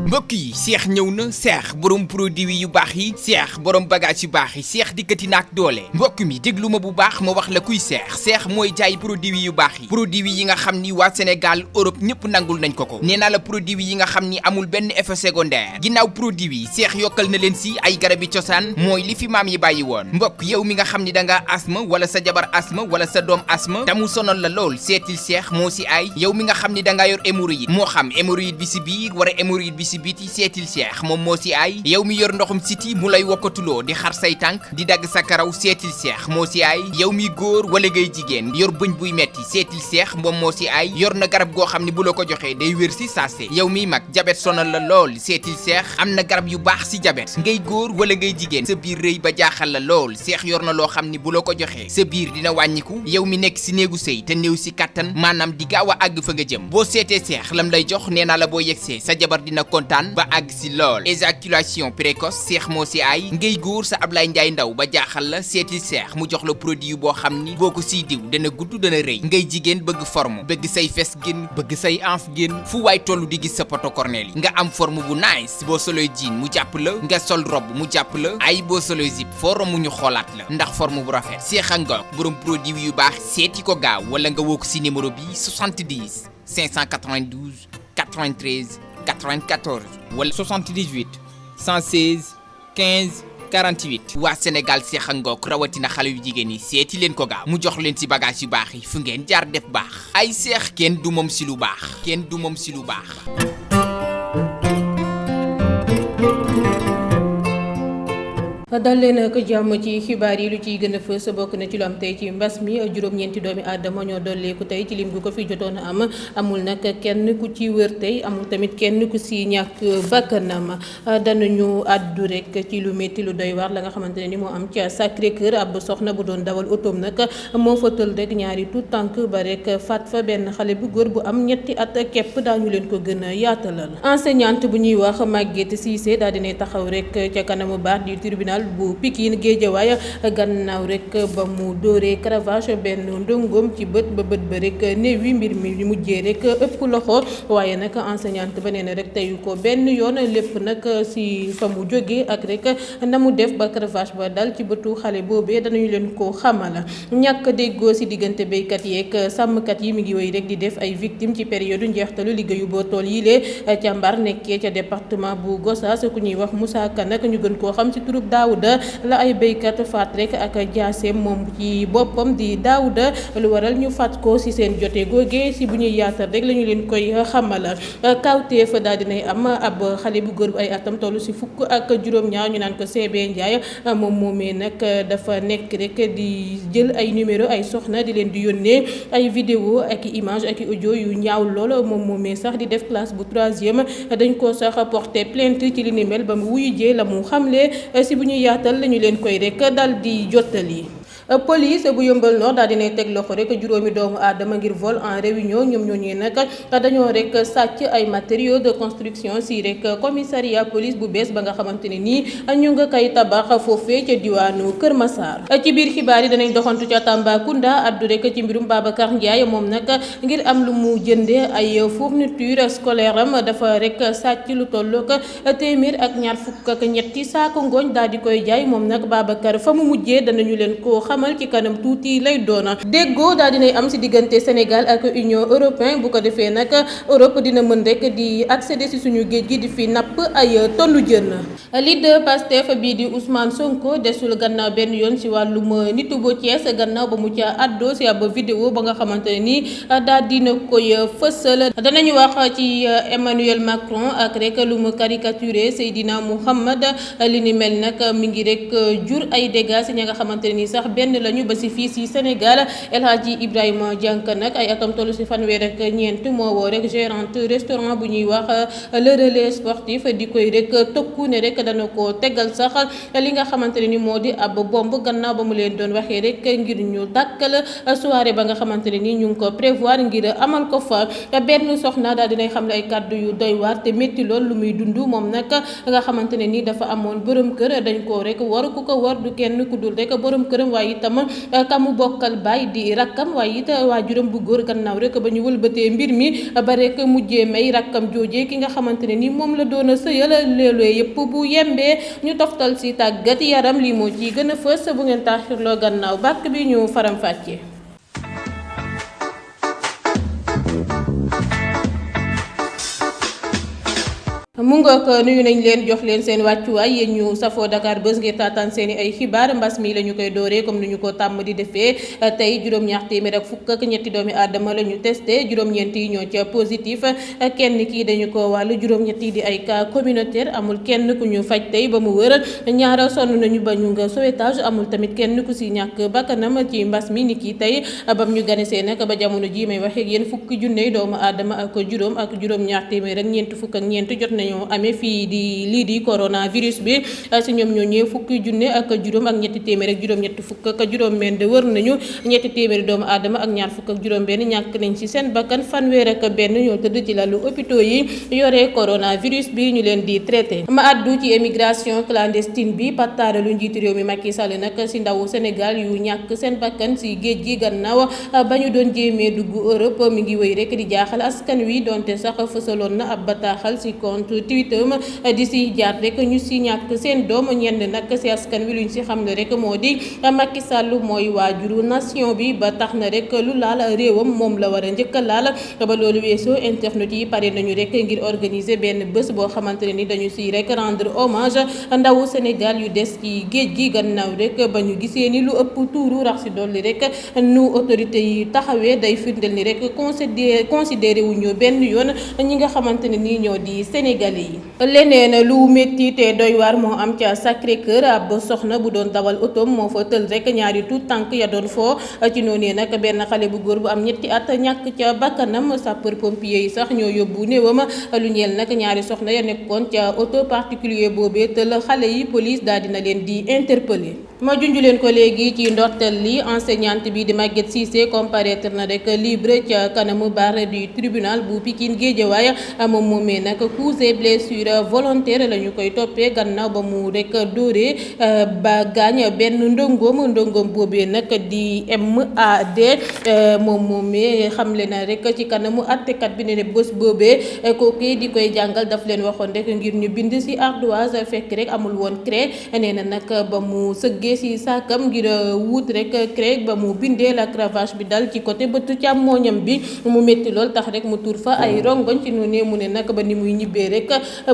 mbokk yi Cheikh ñëw na Cheikh borom produit yu baax yi Cheikh borom bagage yu baax yi Cheikh dikkati naak doole mbokk mi déglu ma bu baax ma wax la kuy Cheikh mooy jaay produit yu baax yi produit yi nga xam ni waa Sénégal Europe ñëpp nangul nañ ko nee naa la produit yi nga xam ni amul benn effet secondaire ginnaaw produit yi Cheikh yokkal na leen si ay garabi cosaan mooy li fi maam yi bàyyi woon mbokk yow mi nga xam ni da nga asma wala sa jabar asma wala sa doom asma te mu sonal la lool seetil Cheikh moo si ay yow mi nga xam ni da nga yor hémorroïde moo xam hémorroïde bi si biir wala hémorroïde bi si biti seetil Cheikh moom moo si ay yow mi yor ndoxum siti mu lay wokkatuloo di xar say tànk di dagg sa karaw seetil Cheikh moo si ay yow mi góor wala ngay jigéen yor bëñ buy metti seetil Cheikh moom moo si ay yor na garab goo xam ne bu la ko joxee day wér si saase yow mi mag jabet sonal la lool seetil Cheikh am na garab yu baax si jabet ngay góor wala ngay jigéen sa biir rëy ba jaaxal la lool Cheikh yor na loo xam ne bu la ko joxee sa biir dina wàññiku yow mi nekk si néegu sëy te néew si kattan maanaam di gaaw a àgg fa nga jëm boo seetee Cheikh lam lay jox nee naa la boo yegsee sa jabar dina kontaan ba àgg si lool éjaculation précoce Cheikh moo si ay ngay góor sa Ablaye Ndiaye ndaw ba jaaxal la seetil Cheikh mu jox la produit boo xam ni boo ko siy diw dana gudd dana rëy ngay jigéen bëgg forme bëgg say fes génn bëgg say anf génn fu waay tollu di gis sa poto cornel yi nga am forme bu nice boo soloy jean mu jàpp la nga sol robe mu jàpp la ay boo soloy zip foo romb ñu xoolaat la ndax forme bu rafet Cheikh a ngoog borom produit yu baax seeti ko gaaw wala nga woo ko si numéro bi 70 592 93 94 wala 78 116 15 48 waa Sénégal Cheikh a ngoog rawatina xale yu jigéen yi seeti leen ko gaaw mu jox leen ci bagage yu baax yi fu ngeen jaar def baax ay Cheikh kenn du moom si lu baax kenn du moom si lu baax. dal leen ak jàmm ci xibaar yi lu ciy gën a fës bokk na ci lu am tey ci mbas mi juróom-ñeenti doomi aadama ñoo dolleeku tey ci lim gu ko fi jotoon a am amul nag kenn ku ci wër tey amul tamit kenn ku si ñàkk bakkanam danañu àddu rek ci lu métti lu doy waar la nga xamante ne ni moo am ca Sacré-Cœur ab soxna bu doon dawal otoom nag moo fa tël rek ñaari tout tànk ba rek faat fa benn xale bu góor bu am ñetti at képp daañu leen ko gën a yaatalal enseignante bu ñuy wax Maguette Cissé daal dinay taxaw rek ca kanamu baat di tribunal bu Pikine Guédiawaye gannaaw rek ba mu dóoree cravache benn ndongoom ci bët ba rek néewi mbir mi mujjee rek ëpp loxo waaye nag enseignante ba nee na rek teyu ko benn yoon lépp nag si fa mu jógee ak rek na mu def ba cravache ba dal ci bëtu xale boobee danañu leen ko xamal ñàkk déggoo si diggante béykat yeeg sàmmkat yi mi ngi woy rek di def ay victimes ci période njeextalu liggéeyu boo tool yi lee ca Mbar nekkee ca département bu Gossas ku ñuy wax Moussa Kane nag ñu gën koo xam si turub Daouda la ay béykat faat rek ak jaaseem moom ci boppam di Daouda lu waral ñu faat ko si seen jote googee si bu ñuy yaatal rek la ñu leen koy xamal kawteef daal dinay am ab xale bu góor bu ay atam toll si fukk ak juróom-ñaar ñu naan ko CB Ndiaye moom moomee nag dafa nekk rek di jël ay numéro ay soxna di leen di yónnee ay vidéo ak image ak audio yu ñaaw lool moom moomee sax di def classe bu 3e dañ ko sax porté plainte ci li ni mel ba mu wuyu jee la mu xamle si bu ñuy yaatal lañu leen koy rek dal di jottali police bu Yeumbeul Nord daal dinay teg loxo rek juróomi doomu aadama ngir vol en réunion ñoom ñooñu nag dañoo rek sàcc ay matériaux de construction si rek commissariat police bu bees ba nga xamante ne nii ñu nga koy tabax foofee ca diwaanu Kër Massar. ci biir xibaar yi danañ doxantu ca Tambacounda addu rek ci mbirum Babacar Ndiaye moom nag ngir am lu mu jëndee ay fourniture scolaire am dafa rek sàcc lu tollook téeméer ak ñaar fukk ak ñetti saako ngooñ daal di koy jaay moom nag Babacar fa mu mujjee danañu leen ko xamal ci kanam tuuti lay doona déggoo daal dinay am si diggante Sénégal ak Union européenne bu ko defee nag Europe dina mën rek di accéder si suñu géej gi di fi napp ay tonnu jën. leader Pastef bii di Ousmane Sonko desul gannaaw benn yoon si wàllum nitu bo Thiès gannaaw ba mu ca àddoo si ab vidéo ba nga xamante ne nii daal dina koy fësal danañu wax ci Emmanuel Macron ak rek lu mu caricaturé Seydina Mouhamad li ni mel nag mi ngi rek jur ay dégâts si ña nga xamante ne nii sax benn lañu ba si fii si Sénégal El Hadji Ibrahima Dianka nag ay atam tollu si fanweer ak ñeent moo woo rek gérante restaurant bu ñuy wax le relais sportif di koy rek tëkku ne rek dana ko tegal sax li nga xamante ne ni moo di ab bomb gannaaw ba mu leen doon waxee rek ngir ñu dàkkal soirée ba nga xamante ne ni ñu ngi ko prévoir ngir amal ko fa benn soxna daal dinay xam ne ay kàddu yu doy waar te métti lool lu muy dund moom nag nga xamante ne ni dafa amoon borom kër dañ koo rek waru ku ko war du kenn ku dul rek borom këram waaye itam kamu bokkal baay di rakkam waaye it waajuram bu góor gannaaw rek ba ñu wëlbatee mbir mi ba rek mujjee may rakkam joojee ki nga xamante ne ni moom la doon a sëyal léeg-léeg yëpp bu yembee ñu toftal si tàggat yaram lii moo ci gën a fës bu ngeen taaxirloo gannaaw bàkk bi ñu faram fàccee. mu ngoog nuyu nañ leen jox leen seen wàccuwaay yéen ñu safoo Dakar Buzz ngir taataan seen i ay xibaar mbas mi la ñu koy dooree comme ni ñu ko tàmm di defee tey juróom-ñaar téeméer ak fukk ak ñetti doomi aadama la ñu testé juróom-ñeent yi ñoo ca positif kenn kii dañu ko wàllu juróom-ñett yi di ay cas communautaire amul kenn ku ñu faj tey ba mu wër ñaara sonn nañu ba ñu nga sauvetage amul tamit kenn ku si ñàkk bakkanam ci mbas mi ni kii tey bam ñu ganisee nag ba jamono ji may waxee ak yéen fukki junne doomu aadama ak juróom-ñaar téeméer ak ñeent fukk ak ñeent jot nañu amee fii di lii di coronavirus bi si ñoom ñoo ñëwee fukki junne ak juróom ak ñetti téeméer ak juróom-ñetti fukk ak juróom-benn wër nañu ñetti téeméeri doomu aadama ak ñaar fukk ak juróom-benn ñàkk nañ ci seen bakkan fanweer ak benn ñoo tëdd ci lalu hôpitaux yi yore coronavirus bi ñu leen di traité. ma addu ci émigration clandestine bi pattaaralu njiitu réew mi Macky Sall nag si ndawu Sénégal yu ñàkk seen bakkan si géej gi gannaaw ba ñu doon jéemee dugg Europe mi ngi wéy rek di jaaxal askan wi donte sax fësaloon na ab bataaxal si compte Twitter di si jaar rek ñu si ñàkk seen doom ñenn nag si askan wi luñ si xamle rek moo di Macky Sall mooy waajuru nation bi ba tax na rek lu laal réewam moom la war a njëkk a laal ba loolu weesoo internet yi pare nañu rek ngir organiser benn bés boo xamante ne ni dañu si rek rendre hommage ndawu Sénégal yu des ci géej gi gannaaw rek ba ñu gisee ni lu ëpp tuuru rax si dolli rek nu autorité yi taxawee day firndeel ni rek considéré wuñu benn yoon ñi nga xamante ne nii ñoo di Sénégalais yi. leneen lu métti te doy waar moo am ca Sacré-Cœur ab soxna bu doon dawal otoom moo fa tël rek ñaari tuut tànk ya doon foo ci noonu nag benn xale bu góor bu am ñetti at ñàkk ca bakkanam sapeur pompier yi sax ñoo yóbbu néewam lu ñeel nag ñaari soxna ya nekkoon ca auto particulier boobee tël xale yi police daal dina leen di interpeller. ma junj leen ko léegi ci ndorteel li enseignante bi di Maguette Cissé comparaître na rek libre ca kanamu barre du tribunal bu Pikine Guédiawaye moom moomee nag coups et blessures volontaires la ñu koy toppee gannaaw ba mu rek dóoree ba gaañ benn ndongoom boobee nag di MAD moom moomee xamle na rek ci kanamu àttekat bi ne bés boobee kooku di koy jàngal daf leen waxoon rek ngir ñu bind ci ardoise fekk rek amul woon craie nee na nag ba mu sëggee ci saakam ngir wut rek craie ba mu bindee la cravache bi dal ci côté bëtu càmmooñam bi mu métti lool tax rek mu tuur fa ay rongoñ ci noonu mu ne nag ba ni muy ñibbee rek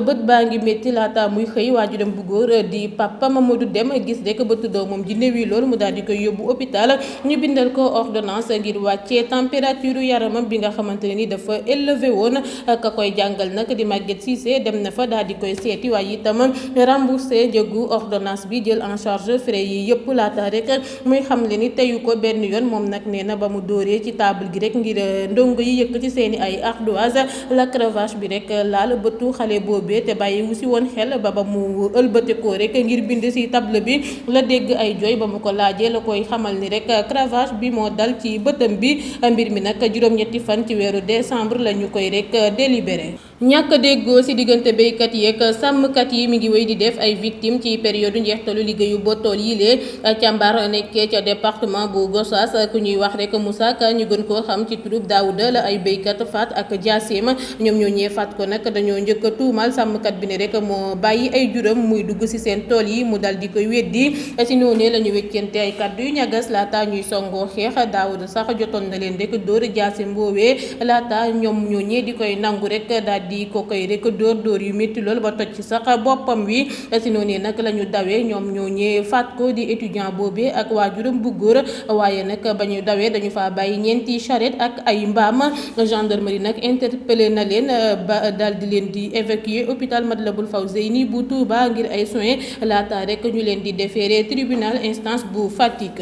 bët baa ngi métti laata muy xëy waajuram bu góor di Papa Mamadou Dem gis rek bëtu doomam ji néewi lool mu daal di koy yóbbu hôpital ñu bindal ko ordonnance ngir wàccee température yaramam bi nga xamante ne ni dafa élevé woon ka koy jàngal nag di Maguette Cissé dem na fa daal di koy seeti waaye itam remboursé njëgu ordonnance bi jël en charge frais yi yëpp laata rek muy xamle ni teyu ko benn yoon moom nag nee na ba mu dóoree ci table gi rek ngir ndongo yi yëkk ci seeni ay ardoise la cravache bi rek laal bëtu xale boobee te bàyyi wu si woon xel ba mu ëlbate ko rek ngir bind si table bi la dégg ay jooy ba mu ko laajee la koy xamal ni rek cravache bi moo dal ci bëtam bi mbir mi nag juróom-ñetti fan ci weeru décembre la ñu koy rek délibéré. ñàkk déggoo ci diggante béykat yi ak sàmmkat yi mi ngi wéy di def ay victimes ci période njeextalu liggéeyu botool yi lee càmbar nekkee ca département bu Gossas ku ñuy wax rek Moussa Ka ñu gën koo xam ci turub Daouda la ay béykat faat ak jaaseem ñoom ñoo ñee faat ko nag dañoo njëkk a tuumal sàmmkat bi ne rek moo bàyyi ay juram muy dugg ci seen tool yi mu dal di koy weddi ci noonu la ñu wéccante ay kàddu yu ñagas laata ñuy songoo xeex Daouda sax jotoon na leen rek dóor jaaseem boobee laata ñoom ñoo ñee di koy nangu rek daal di ko koy rek dóor yu métti lool ba toj ci sax boppam wi ci noonu nag la ñu dawee ñoom ñoo ñee faat ko di étudiant boobee ak waajuram bu góor waaye nag ba ñu dawee dañu faa bàyyi ñeenti charrette ak ay mbaam gendarmerie nag interpellé na leen ba daal di leen di évacuer hôpital Matlaboul Fawzeyni bu Touba ngir ay soins laata rek ñu leen di déférer tribunal instance bu Fatick.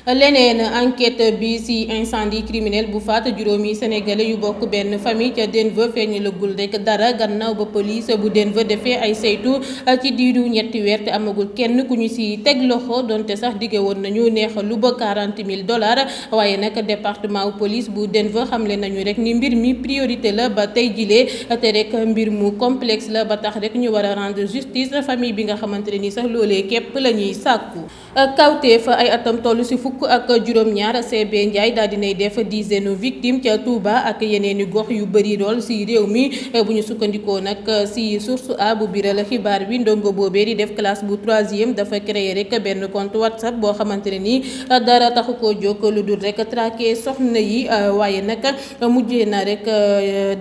leneen enquête bi ci incendie criminel bu faat juróomi sénégalais yu bokk benn famille ca Denver feeñ lagul rek dara gannaaw ba police bu Denver defee ay saytu ci diiru ñetti weer te amagul kenn ku ñu ci teg loxo donte sax dige woon nañu neexal lu ba $40,000 waaye nag département police bu Denver xamle nañu rek ni mbir mi priorité la ba tey jilee te rek mbir mu complexe la ba tax rek ñu war a rendre justice famille bi nga xamante ne ni sax loolee képp la ñuy sàkku kawteef ay atam toll si fukk ak juróom-ñaar CB Ndiaye daal dinay def dizaine victime ca Touba ak yeneeni gox yu bëri lool si réew mi bu ñu sukkandikoo nag si source a bu biral xibaar bi ndongo boobee di def classe bu 3e dafa créer rek benn compte WhatsApp boo xamante ne nii dara taxu koo jóg lu dul rek traquer soxna yi waaye nag mujjee na rek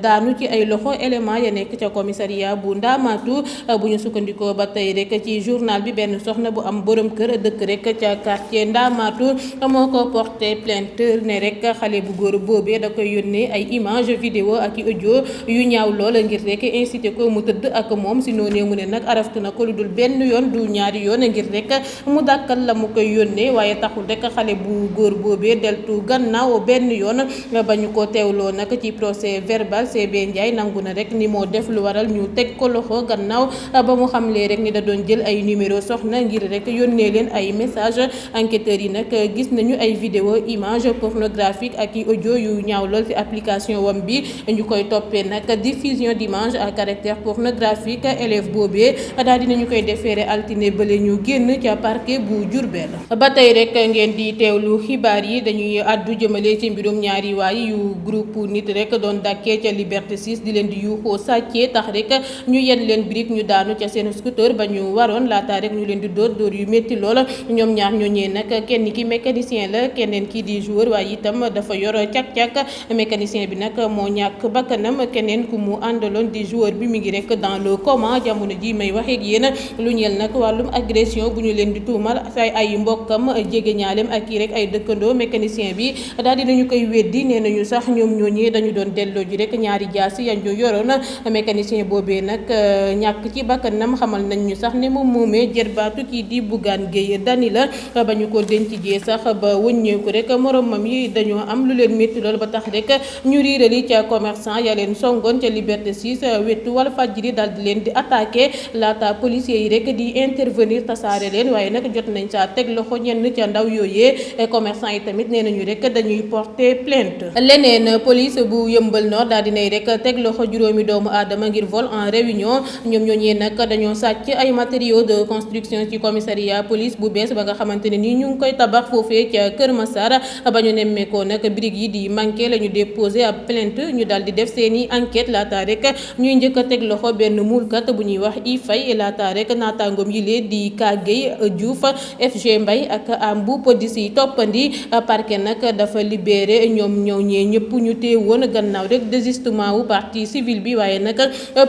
daanu ci ay loxo élément ya nekk ca commissariat bu Ndaamaatu bu ñu sukkandikoo ba tey rek ci journal bi benn soxna bu am borom kër dëkk rek ca quartier Ndaamaatu moo ko porté plainte ne rek xale bu góor boobee da koy yónnee ay image vidéo ak i audio yu ñaaw lool ngir rek incité ko mu tëdd ak moom si noonee mu ne nag araftu na ko lu dul benn yoon du ñaari yoon ngir rek mu dàkkal la mu koy yónnee waaye taxul rek xale bu góor boobee deltu gannaaw benn yoon ba ñu ko teewloo nag ci procès verbal CB Ndiaye nangu na rek ni moo def lu waral ñu teg ko loxo gannaaw ba mu xamlee rek ni da doon jël ay numéro soxna ngir rek yónnee leen ay message enquêteurs yi nag gis nañu ay vidéo image pornographique ak i audio yu ñaaw lool ci application wam bi ñu koy toppee nag diffusion d'image à caractère pornographique élève boobee daal dinañu koy defeere altine bële ñu génn ca parquet bu Diourbel ba tey rek ngeen di teewlu xibaar yi dañuy àddu jëmale ci mbirum ñaari waay yu groupe nit rek doon dàkkee ca Liberté 6 di leen di yuuxoo sàccee tax rek ñu yen leen brique ñu daanu ca seen scooter ba ñu waroon laata rek ñu leen di dóor yu métti lool ñoom ñaar ñooñee nag kenn ki mécanicien la keneen ki di joueur waaye itam dafa yor cak-cak mécanicien bi nag moo ñàkk bakkanam keneen ku mu àndaloon di joueur bi mi ngi rek dans le coma jamono ji may waxeeg yéen lu ñeel nag wàllum agression bu ñu leen di tuumal ay mbokkam jege ñaaleem ak kii rek ay dëkkandoo mécanicien bi daal dinañu koy weddi nee nañu sax ñoom ñooñee dañu doon delloo ji rek ñaari jaasi yañ ñu yoroon mécanicien boobee nag ñàkk ci bakkanam xamal nañ ñu sax ne moom moomee jërbaatu kii di Bougane Gueye Dany la ba ñu ko denc jee sax ba wëññeeku rek moromam yi dañoo am lu leen métti lool ba tax rek ñu riirali ca commerçant ya leen songoon ca Liberté 6 wetu Walfadjri daal di leen di attaqué laata policiers yi rek di intervenir tasaare leen waaye nag jot nañ saa teg loxo ñenn ca ndaw yooyee commerçant yi tamit nee nañu rek dañuy porter plainte. leneen police bu Yëmbal Nord daal dinay rek teg loxo juróomi doomu aadama ngir vol en réunion ñoom ñooñee nag dañoo sàcc ay matériaux de construction ci commissariat police bu bees ba nga xamante ne nii ñu ngi koy tabax foofee ca Kër Massar ba ñu nemmeekoo nag briques yi di manqué la ñu déposé ab plainte ñu daal di def seeni enquête laata rek ñuy njëkk a teg loxo benn muulkat bu ñuy wax i fay laata rek naataangoom yi lee di Kagey Diouf FG Mbaye ak Ambou Podis yi toppandi parquet nag dafa libéré ñoom ñooñee ñëpp ñu téewoon gannaaw rek désistement wu partie civile bi waaye nag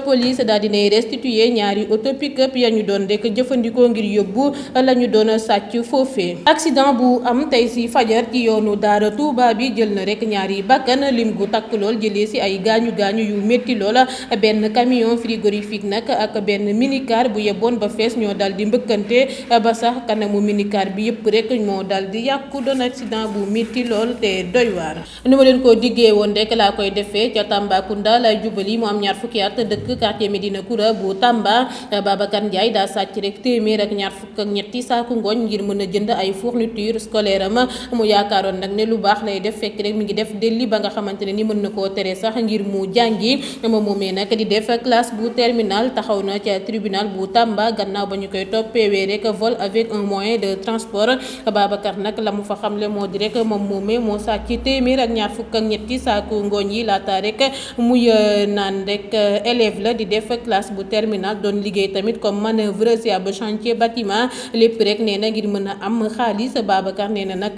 police daal dinay restituer ñaari auto pick-up ya ñu doon rek jëfandikoo ngir yóbbu la ñu doon sàcc foofee. accident bu am tey si fajar ci yoonu Daara Touba bi jël na rek ñaari bakkan lim gu takk lool jëlee si ay gaañu gaañu yu métti lool benn camion frigorifique nag ak benn minicar bu yeboon ba fees ñoo dal di mbëkkante ba sax kanamu minicar bi yëpp rek moo dal di yàqu doon accident bu métti lool te doy waar. nu ma leen ko diggee woon rek laa koy defee ca Tambacounda lay jubali mu am ñaar fukki at dëkk quartier Medina Koura bu Tamba Babacar Ndiaye daa sàcc rek téeméer ak ñaar fukk ak ñetti saaku ngooñ ngir mën a jënd ay fourniture scolaire am mu yaakaaroon nag ne lu baax lay def fekk rek mi ngi def delli ba nga xamante ne ni mën na koo tere sax ngir mu jàngi moom moomee nag di def classe bu terminal taxaw na ca tribunal bu Tamba gannaaw ba ñu koy toppeewee rek vol avec un moyen de transport Babacar nag la mu fa xamle moo di rek moom moomee moo sàcc téeméer ak ñaar fukk ak ñetti saaku ngooñ yi laata rek muy naan rek élève la di def classe bu terminal doon liggéey tamit comme manœuvre si ab chantier bâtiment lépp rek nee na ngir mën a am xaalis Babacar nee na nag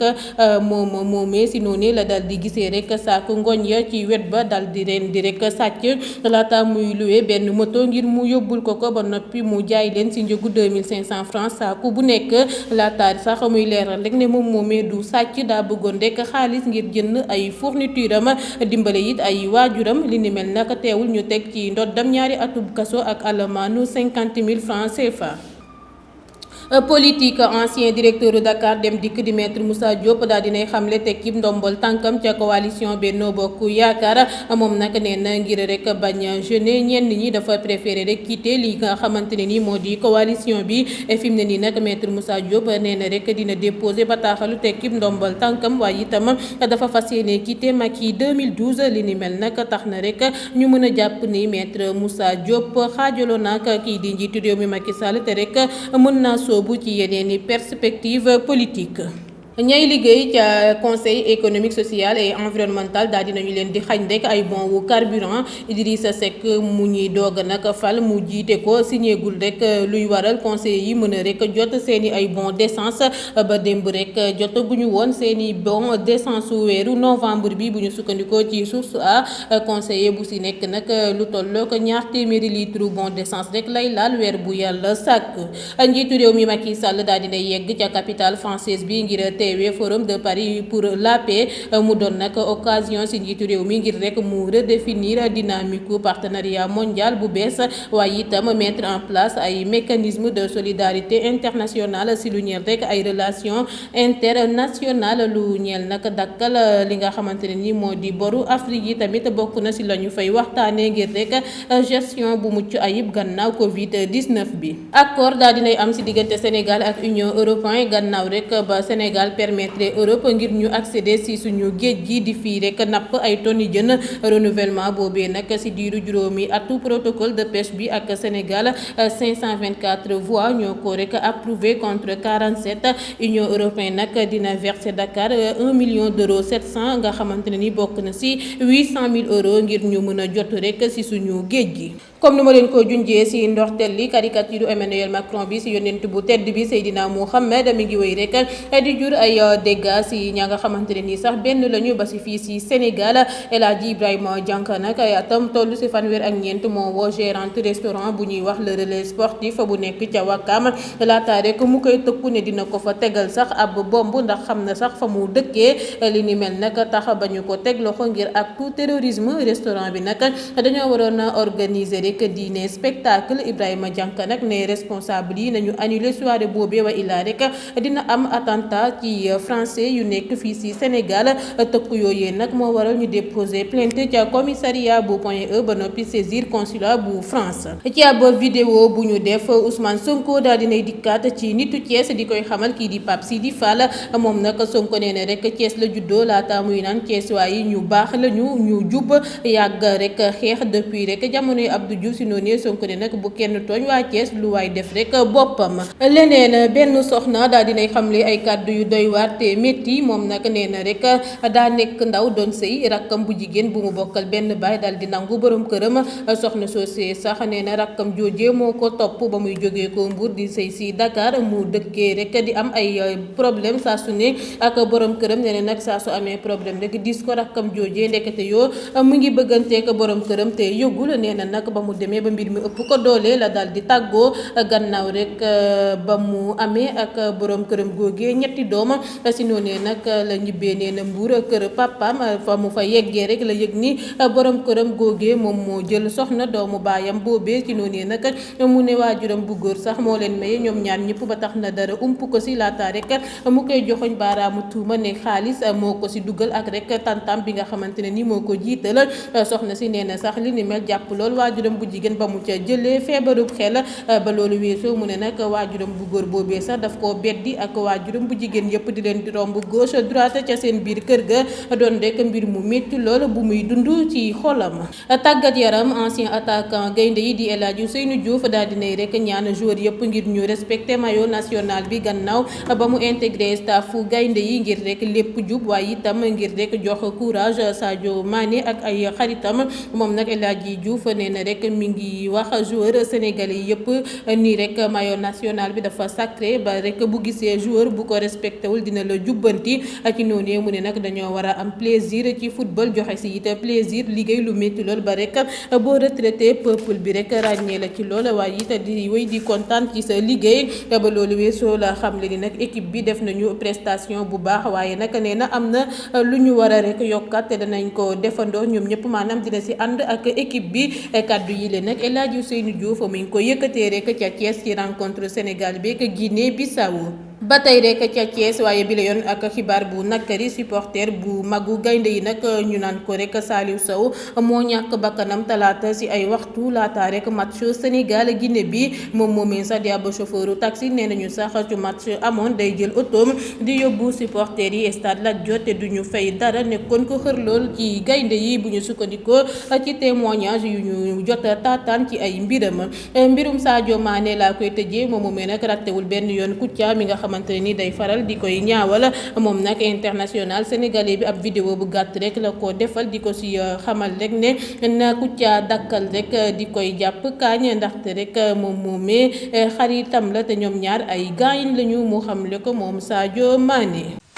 moom moomee si noonu la dal di gisee rek saaku ngooñ ya ci wet ba dal di leen di rek sàcc laata muy loué benn moto ngir mu yóbbul ko ba noppi mu jaay leen si njëgu 2500 francs saaku bu nekk laata sax muy leeral rek ne moom moomee du sàcc daa bëggoon rek xaalis ngir jënd ay fourniture am dimbale it ay waajuram li ni mel nag teewul ñu teg ci ndoddam ñaari atub kaso ak alamaanu 50 000 francs CFA. politique ancien directeur Dakar Dem Dikk di maître Moussa Diop daal dinay xamle tekki ndombol tànkam ca coalition Benno Bokk Yaakaar moom nag nee na ngir rek bañ jeune ñenn ñi dafa préféré rek quitter li nga xamante ne ni moo di coalition bi fi mu ne nii nag maître Moussa Diop nee na rek dina déposer bataaxalu tekki ndombol tànkam waaye itam dafa fas yéene quitter Macky 2012 li ni mel nag tax na rek ñu mën a jàpp ni maître Moussa Diop xaajaloo nag kii di njiitu réew mi Macky Sall te rek mën naa soobu ci yeneen i perspective politique. ñay liggéey ca conseil économique social et environnemental daal dinañu leen di xañ rek ay bon wu carburant Idrissa Seck mu ñuy doog nag fal mu jiite ko signéegul rek luy waral conseil yi mën a rek jot seen i ay bon d'essence ba démb rek jotaguñu woon seen i bon d'essence su weeru novembre bi bu ñu sukkandikoo ci source a conseiller bu si nekk nag lu tollook 200 litre bon d'essence rek lay laal weer bu yàlla sàkk. Njiitu réew mi Macky Sall daal dina yegg ca capitale française bi ngir forum de Paris pour la paix mu doon nag occasion si njiitu réew mi ngir rek mu redéfinir dynamique partenariat mondial bu bees waaye itam mettre en place ay mécanismes de solidarité internationale si lu ñeel rek ay relations internationales lu ñeel nag dakkal li nga xamante ne ni moo di boru Afrique yi tamit bokk na si la ñu fay waxtaanee ngir rek gestion bu mucc ayib gannaaw Covid-19 bi. Accord daal dinay am si diggante Sénégal ak Union européenne gannaaw rek ba Sénégal permettre Europe ngir ñu accéder si suñu géej gi di fii rek napp ay tonnes yi jën renouvellement boobee nag si diiru juróomi atu protocole de pêche bi ak Sénégal 524 voix ñoo ko rek approuvé contre 47 Union européenne nag dina verser Dakar 1 million d'euros 700 nga xamante ne ni bokk na si 800 000 euros ngir ñu mën a jot rek si suñu géej gi. comme ni ma leen ko junjee si ndorteel li caricature Emmanuel Macron bi si yonent bu tedd bi Seydina Mohamed mi ngi wéy rek di jur ay dégâts si ña nga xamante ne nii sax benn lañu ba si fii si Sénégal El Hadji Ibrahima Dianka nag ay atam toll si fanweer ak ñeent moo woo gérante restaurant bu ñuy wax le relais sportif bu nekk ca Wakam laata rek mu koy tëkku ne dina ko fa tegal sax ab bomb ndax xam na sax fa mu dëkkee li ni mel nag tax ba ñu ko teg loxo ngir actu terrorisme restaurant bi nag dañoo waroon a organiser rek dîner spectacle Ibrahima Dianka nag ne responsable yi nañu annuler soirée boobee wa illaa rek dina am attentat ci français yu nekk fii si Sénégal tëkku yooyee nag moo waral ñu déposer plainte ca commissariat bu Point E ba noppi saisir consulat bu France. ci ab vidéo bu ñu def Ousmane Sonko daal dinay dikkaat ci nitu Thiès di koy xamal kii di Pape Sidi Fall moom nag Sonko nee na rek Thiès la juddoo laata muy naan Thiès waaye ñu baax la ñu jub yàgg rek xeex depuis rek jamonoy Abdou Diouf si noonu Sonko ne nag bu kenn tooñ waa Thiès lu waay def rek boppam. leneen benn soxna daal dinay xamle ay kàddu yu doy waar te métti moom nag nee na rek daa nekk ndaw doon sëy rakkam bu jigéen bu mu bokkal benn baay daal di nangu borom këram soxna soosee sax nee na rakkam joojee moo ko topp ba muy jógee ko Mbour di sëy si Dakar mu dëkkee rek di am ay problème saa su ne ak borom këram nee na nag saa su amee problème rek dis ko rakkam joojee ndekete yoo mu ngi bëgganteek borom këram te yëgul nee na nag ba mu demee ba mbir mi ëpp ko doole la daal di tàggoo gannaaw rek ba mu amee ak borom këram googee ñetti doom si noonee nag la ñibbee nee na Mbuur kër papaam fa mu fa yeggee rek la yëg ni borom këram googee moom moo jël soxna doomu baayam boobee ci noonee nag mu ne waajuram bu góor sax moo leen maye ñoom ñaar ñëpp ba tax na dara ump ko si laata rek mu koy joxoñ baaraamu tuuma ne xaalis moo ko si dugal ak rek tantam bi nga xamante ne ni moo ko jiital soxna si nee na sax li ni mel jàpp lool waajuram bu jigéen ba mu ca jëlee feebarub xel ba loolu weesoo mu ne nag waajuram bu góor boobee sax daf koo beddi ak waajuram bu jigéen yëpp di leen di romb gauche droite ca seen biir kër ga doon rek mbir mu métti lool bu muy dund ci xolam. tàggat yaram ancien attaquant gaynde yi di El Hadji Ousseynou Diouf daal dinay rek ñaan joueur yëpp ngir ñu respecté maillot national bi gannaaw ba mu intégré staffu gaynde yi ngir rek lépp jub waaye itam ngir rek jox courage Sadio Mané ak ay xaritam moom nag El Hadji Diouf nee na rek mi ngi wax joueur sénégalais yëpp nii rek maillot national bi dafa sacré ba rek bu gisee joueur bu ko respecté wul dina la jubbanti ci noonu mu ne nag dañoo war a am plaisir ci football joxe si it plaisir liggéey lu métti lool ba rek boo retraité peuple bi rek ràññee la ci lool waaye it di wéy di kontaan ci sa liggéey ba loolu weesoo la xam le ni nag équipe bi def nañu prestation bu baax waaye nag nee na am na lu ñu war a rek yokkat te danañ ko defandoo ñoom ñëpp maanaam dina si ànd ak équipe bi kaddu yi leen nag El Hadji Ousseynou Diouf mu ngi ko yëkkatee rek ca Thiès ci rencontre Sénégal bi ak Guinée Bissau ba tey rek ca Thiès waaye bi la yoon ak xibaar bu nakari supporter bu magu gaynde yi nag ñu naan ko rek Saliou Sow moo ñàkk bakkanam talaata si ay waxtu laata rek match Sénégal Guinée bi moom moomee sax di ab chauffeuru taxi nee nañu sax ci match amoon day jël otoom di yóbbu supporter yi stade Lat Dior te duñu fay dara nekkoon ko xër lool ci gaynde yi bu ñu sukkandikoo ci témoignage yu ñu jot taataan ci ay mbirum Sadio Mané laa koy tëjee moom moomee nag rattewul benn yoon Kouthia mi nga xamante ne ni day faral di koy ñaawal moom nag international sénégalais bi ab vidéo bu gàtt rek la ko defal di ko si xamal rek ne na Kouthia dakkal rek di koy jàpp kaañ ndaxte rek moom moomee xaritam la te ñoom ñaar ay gaañ lañu mu xamle ko moom Sadio Mané.